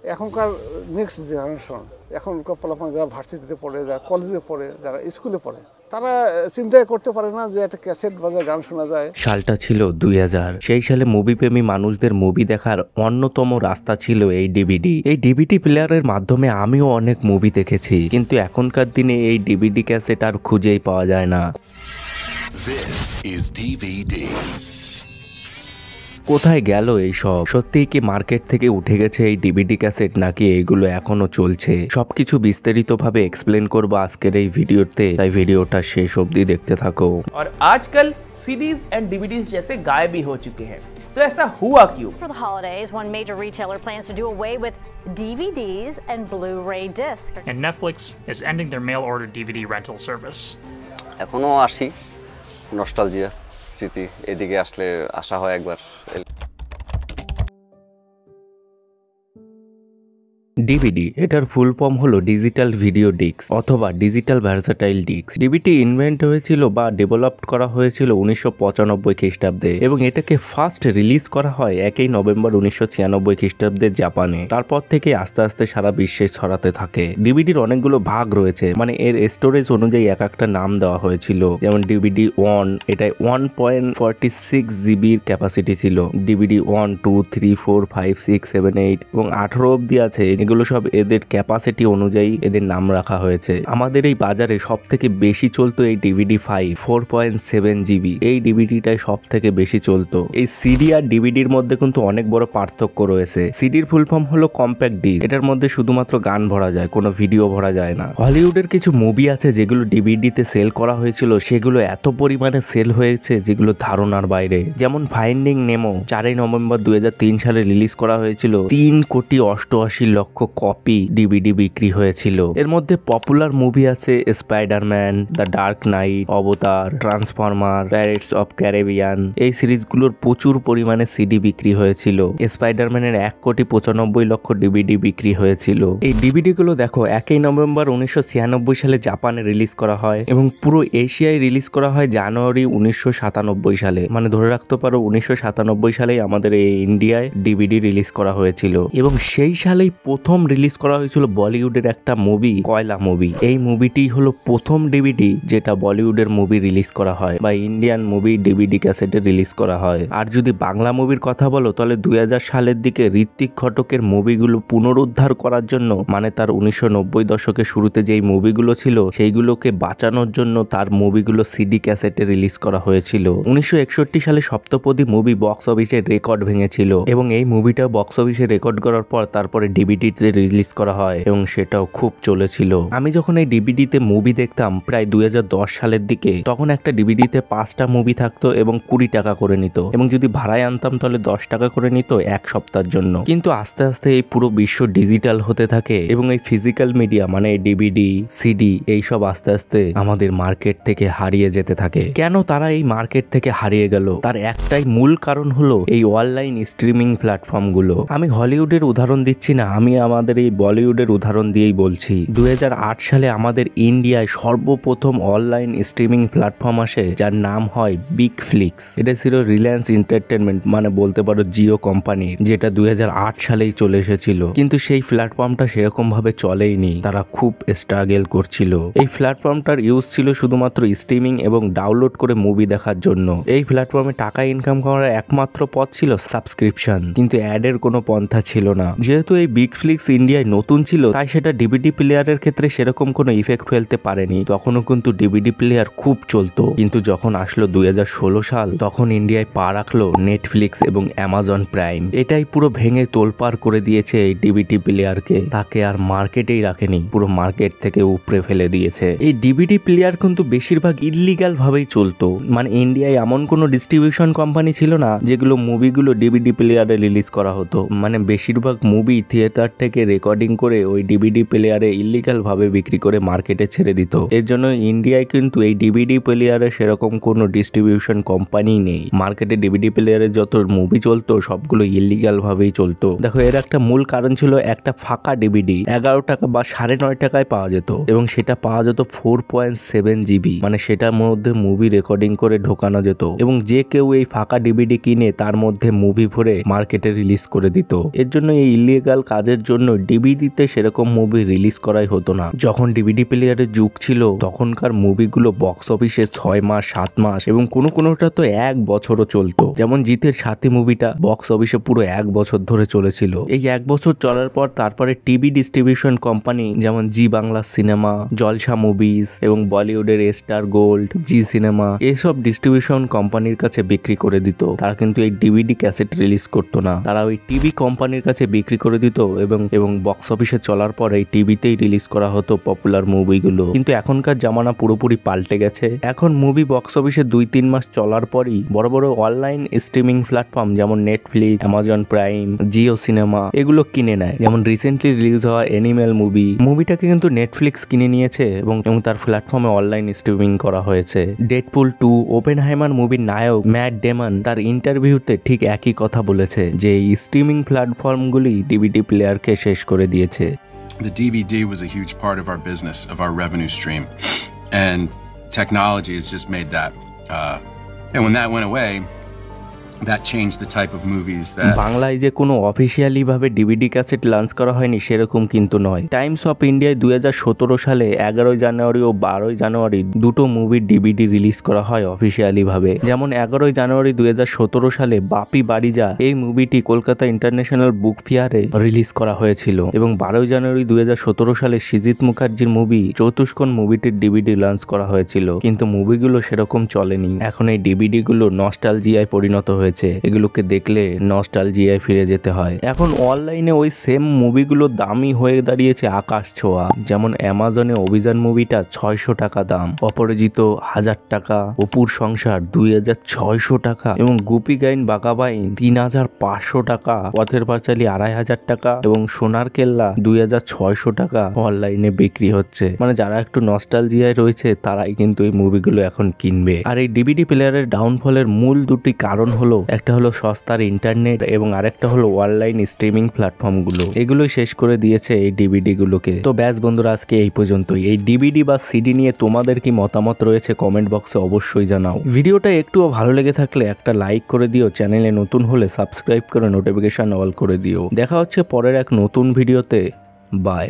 এখনকার next generation, এখনকার ফলাফল যারা ভার্সিটিতে পড়ে, যারা কলেজে পড়ে, যারা স্কুলে পড়ে, তারা চিন্তাই করতে পারে না যে একটা ক্যাসেট বাজায় গান শোনা যায়। সালটা ছিল 2000। সেই সালে মুভিপ্রেমী মানুষদের মুভি দেখার অন্যতম রাস্তা ছিল এই ডিভিডি। এই ডিভিডি প্লেয়ারের মাধ্যমে আমিও অনেক মুভি দেখেছি, কিন্তু এখনকার দিনে এই ডিভিডি ক্যাসেট আর খুঁজেই পাওয়া যায় না। This is DVD. কোথায় গেল এই সব? সত্যিই কি মার্কেট থেকে উঠে গেছে এই ডিভিডি ক্যাসেট, নাকি এইগুলো এখনো চলছে? সবকিছু বিস্তারিতভাবে এক্সপ্লেন করবো আজকের এই ভিডিওতে, তাই ভিডিওটা শেষ অবধি দেখতে থাকো। और आजकल सीडीज एंड डीवीडीज जैसे गायब ही हो चुके हैं, तो ऐसा हुआ क्यों? For the holidays, one major retailer plans to do away with DVDs and Blu-ray discs. And Netflix is ending their mail-order DVD rental service. এখনো আসি, নস্টালজিয়া স্মৃতি, এদিকে আসলে আসা হয় একবার। ডিভিডি এটার ফুল ফর্ম হলো ডিজিটাল ভিডিও ডিস্ক অথবা digital versatile disc. DVD invent হয়েছিল বা ডেভেলপ করা হয়েছিল 1995 খ্রিস্টাব্দে এবং এটাকে ফার্স্ট রিলিজ করা হয় 1 নভেম্বর 1996 খ্রিস্টাব্দে জাপানে। তারপর থেকে আস্তে আস্তে সারা বিশ্বে ছড়াতে থাকে। ডিভিডির অনেকগুলো ভাগ রয়েছে, মানে এর স্টোরেজ অনুযায়ী এক একটা নাম দেওয়া হয়েছিল। যেমন ডিভিডি 1, এটাই 1.46 জিবির ক্যাপাসিটি ছিল। ডিভিডি 1, 2, 3, 4, 5, 6, 7, 8 এবং 18 অব্দি আছে। এগুলো সব এদের ক্যাপাসিটি অনুযায়ী এদের নাম রাখা হয়েছে। আমাদের এই বাজারে সব থেকে বেশি চলতো এই ডিভিডি 5, 4.7 জিবি। এই ডিভিডিটাই সব থেকে বেশি চলতো। এই সিডি আর ডিভিডির মধ্যে কিন্তু অনেক বড় পার্থক্য রয়েছে। সিডির ফুল ফর্ম হলো কম্প্যাক্ট ডিস্ক। এটার মধ্যে শুধুমাত্র গান ভরা যায়, কোনো ভিডিও ভরা যায় না। হলিউডের কিছু মুভি আছে যেগুলো ডিভিডিতে সেল করা হয়েছিল, সেগুলো এত পরিমাণে সেল হয়েছে যেগুলো ধারণার বাইরে। যেমন ফাইন্ডিং নেমো 4 নভেম্বর 2003 সালে রিলিজ করা হয়েছিল। 3,88,00,000 কপি ডিভিডি বিক্রি হয়েছিল। এর মধ্যে পপুলার মুভি আছে স্পাইডারম্যান, দ্য ডার্ক নাইট, অবতার, ট্রান্সফরমার, প্যারেটস অফ ক্যারিবিয়ান। এই সিরিজগুলোর প্রচুর পরিমাণে সিডি বিক্রি হয়েছিল। স্পাইডারম্যানের 1,95,00,000 ডিভিডি বিক্রি হয়েছিল। এই ডিভিডি গুলো দেখো 1 নভেম্বর 1996 সালে জাপানে রিলিজ করা হয় এবং পুরো এশিয়ায় রিলিজ করা হয় জানুয়ারি 1997 সালে। মানে ধরে রাখতে পারো 1997 সালেই আমাদের এই ইন্ডিয়ায় ডিভিডি রিলিজ করা হয়েছিল। এবং সেই সালেই প্রথম রিলিজ করা হয়েছিল বলিউডের একটা মুভি, কয়লা মুভি। এই মুভিটি হলো প্রথম ডিভিডি যেটা বলিউডের মুভি রিলিজ করা হয় বা ইন্ডিয়ান মুভি ডিভিডি ক্যাসেটে রিলিজ করা হয়। আর যদি বাংলা মুভির কথা বলো তাহলে 2000 সালের দিকে ঋত্বিক ঘটকের মুভিগুলো পুনরুদ্ধার করার জন্য, মানে তার 1990 দশকের শুরুতে যেই মুভিগুলো ছিল সেইগুলোকে বাঁচানোর জন্য তার মুভিগুলো সিডি ক্যাসেটে রিলিজ করা হয়েছিল। 1961 সালে সপ্তপদী মুভি বক্স অফিসের রেকর্ড ভেঙেছিল এবং এই মুভিটা বক্স অফিসে রেকর্ড করার পর তারপরে ডিভিডিতে রিলিজ করা হয় এবং সেটাও খুব চলেছিল। আমি যখন এই ডিভিডিতে মুভি দেখতাম প্রায় 2010 সালের দিকে, তখন একটা ডিভিডিতে 5টা মুভি থাকতো এবং 20 টাকা করে নিত, এবং যদি ভাড়ায় আনতাম তাহলে 10 টাকা করে নিত এক সপ্তাহের জন্য। কিন্তু আস্তে আস্তে এই পুরো বিশ্ব ডিজিটাল হতে থাকে এবং এই ফিজিক্যাল মিডিয়া মানে ডিভিডি, সিডি এইসব আস্তে আস্তে আমাদের মার্কেট থেকে হারিয়ে যেতে থাকে। কেন তারা এই মার্কেট থেকে হারিয়ে গেল? তার একটাই মূল কারণ হলো এই অনলাইন স্ট্রিমিং প্ল্যাটফর্ম গুলো। আমি হলিউডের উদাহরণ দিচ্ছি না, আমি আমাদের এই বলিউডের উদাহরণ দিয়েই বলছি। 2008 সালে আমাদের ইন্ডিয়ায় সর্বপ্রথম অনলাইন স্ট্রিমিং প্ল্যাটফর্ম আসে যার নাম হয় বিগ ফ্লিক্স। এটা ছিল রিলায়েন্স এন্টারটেনমেন্ট মানে বলতে পারো জিও কোম্পানির, যেটা 2008 সালেই চলে এসেছিল। কিন্তু সেই প্ল্যাটফর্মটা সেরকম ভাবে চলেইনি, তারা খুব স্ট্রাগল করছিল। এই প্ল্যাটফর্মটার ইউজ ছিল শুধুমাত্র স্ট্রিমিং এবং ডাউনলোড করে মুভি দেখার জন্য। এই প্ল্যাটফর্মে টাকা ইনকাম করার একমাত্র পথ ছিল সাবস্ক্রিপশন, কিন্তু অ্যাডের কোনো পন্থা ছিল না। যেহেতু এই বিগ ফ্লিক্স ইন্ডিয়ায় নতুন ছিল তাই সেটা ডিভিডি প্লেয়ারের ক্ষেত্রে সেরকম কোনো ইফেক্ট ফেলতে পারেনি। তখনও কিন্তু ডিভিডি প্লেয়ার খুব চলতো। কিন্তু যখন আসলো 2016 সাল, তখন ইন্ডিয়ায় পা রাখলো নেটফ্লিক্স এবং অ্যামাজন প্রাইম। এটাই পুরো ভেঙে তোলপাড় করে দিয়েছে এই ডিভিডি প্লেয়ারকে। তাকে আর মার্কেটেই রাখেনি, পুরো মার্কেট থেকে উপরে ফেলে দিয়েছে। এই ডিভিডি প্লেয়ার কিন্তু বেশিরভাগ ইল্লিগাল ভাবেই চলতো। মানে ইন্ডিয়ায় এমন কোনো ডিস্ট্রিবিউশন কোম্পানি ছিল না যেগুলো মুভিগুলো ডিভিডি প্লেয়ারে রিলিজ করা হতো। মানে বেশিরভাগ মুভি থিয়েটার থেকে রেকর্ডিং করে ওই ডিভিডি প্লেয়ারে ইল্লিগাল ভাবে বিক্রি করে মার্কেটে ছেড়ে দিত। এর জন্য ইন্ডিয়ায় কিন্তু এই ডিভিডি প্লেয়ারে সেরকম কোনো ডিস্ট্রিবিউশন কোম্পানি নেই। মার্কেটে ডিভিডি প্লেয়ারে যত মুভি চলতো সবগুলো ইল্লিগাল ভাবেই চলতো। দেখো এর একটা মূল কারণ ছিল একটা ফাঁকা ডিভিডি 11 টাকা বা 9.5 টাকায় পাওয়া যেত এবং সেটা পাওয়া যেত 4.7 জিবি। মানে সেটার মধ্যে মুভি রেকর্ডিং করে ঢোকানো যেত এবং যে কেউ এই ফাঁকা ডিভিডি কিনে তার মধ্যে মুভি ভরে মার্কেটে রিলিজ করে দিত। এর জন্য এই ইল্লিগাল কাজের জন্য জন্য ডিভিডিতে সেরকম মুভি রিলিজ করাই হতো না। যখন ডিভিডি প্লেয়ারের যুগ ছিল তখনকার মুভিগুলো বক্স অফিসে 6 মাস 7 মাস এবং কোনোটা তো 1 বছরও চলতো। যেমন জিতের সাথী মুভিটা বক্স অফিসে পুরো 1 বছর ধরে চলেছিল। এই 1 বছর চলার পর তারপরে টিভি ডিস্ট্রিবিউশন কোম্পানি যেমন জি বাংলা সিনেমা, জলসা মুভিজ এবং বলিউডের স্টার গোল্ড, জি সিনেমা এসব ডিস্ট্রিবিউশন কোম্পানির কাছে বিক্রি করে দিত। তারা কিন্তু এই ডিভিডি ক্যাসেট রিলিজ করতো না, তারা ওই টিভি কোম্পানির কাছে বিক্রি করে দিত এবং বক্স অফিসে চলার পর এই টিভিতেই রিলিজ করা হতো পপুলার মুভিগুলো। কিন্তু এখনকার জামানা পুরোপুরি পাল্টে গেছে। এখন মুভি বক্স অফিসে 2-3 মাস চলার পরই বড় বড় অনলাইন স্ট্রিমিং প্ল্যাটফর্ম যেমন Netflix, Amazon prime, Jio cinema এগুলো কিনে নেয়। যেমন রিসেন্টলি রিলিজ হওয়া অ্যানিমেল মুভিটাকে কিন্তু নেটফ্লিক্স কিনে নিয়েছে এবং তার প্ল্যাটফর্মে অনলাইন স্ট্রিমিং করা হয়েছে। ডেডপুল 2 ওপেনহাইমার মুভির নায়ক ম্যাট ডেমন তার ইন্টারভিউতে ঠিক একই কথা বলেছে যে এই স্ট্রিমিং প্ল্যাটফর্মগুলি ডিভিডি প্লেয়ারকে শেষ করে দিয়েছে। The DVD was a huge part of our business, of our revenue stream, and technology has just made that. And when that went away, that changed the type of movies that বাংলায় যে কোনো officially ভাবে DVD cassette launch করা হয়নি সেরকম কিন্তু নয়। Times of ইন্ডিয়ায় 2017 সালে 11 জানুয়ারি ও 12 জানুয়ারি দুটো মুভির ডিভিডি রিলিজ করা হয় অফিসিয়ালি ভাবে। যেমন 11 জানুয়ারি 2017 সালে বাপি বাড়িজা এই মুভিটি কলকাতা ইন্টারন্যাশনাল বুক ফেয়ারে রিলিজ করা হয়েছিল এবং 12 জানুয়ারি 2017 সালে সৃজিত মুখার্জির মুভি চতুষ্কোণ মুভিটির ডিভিডি লঞ্চ করা হয়েছিল। কিন্তু মুভিগুলো সেরকম চলেনি। এখন এই ডিভিডি গুলো নস্টালজিয়ায় পরিণত হয়েছে। এগুলোকে দেখলে নস্টালজিয়ায় ফিরে যেতে হয়। এখন অনলাইনে ওই সেম মুভিগুলো দামি হয়ে দাঁড়িয়েছে আকাশ ছোঁয়া। যেমন অ্যামাজনে অভিযান মুভিটা 600 টাকা দাম, অপরাজিত 1000 টাকা, অপুর সংসার 2600 টাকা এবং গুপি গাইন বাঁকা বাইন 3500 টাকা, পথের পাঁচালী 2500 টাকা এবং সোনার কেল্লা 2600 টাকা অনলাইনে বিক্রি হচ্ছে। মানে যারা একটু নস্টালজিয়ায় রয়েছে তারাই কিন্তু এই মুভিগুলো এখন কিনবে। আর এই ডিভিডি প্লেয়ারের ডাউনফলের মূল দুটি কারণ হলো, একটা হলো সস্তার ইন্টারনেট এবং আরেকটা হলো অনলাইন স্ট্রিমিং প্ল্যাটফর্মগুলো। এগুলোই শেষ করে দিয়েছে এই ডিভিডি গুলোকে। তো ব্যাস বন্ধুরা, আজকে এই পর্যন্তই। এই ডিভিডি বা সিডি নিয়ে তোমাদের কি মতামত রয়েছে কমেন্ট বক্সে অবশ্যই জানাও। ভিডিওটা একটুও ভালো লেগে থাকলে একটা লাইক করে দিও, চ্যানেলে নতুন হলে সাবস্ক্রাইব করে নোটিফিকেশন অল করে দিও। দেখা হচ্ছে পরের এক নতুন ভিডিওতে। বাই।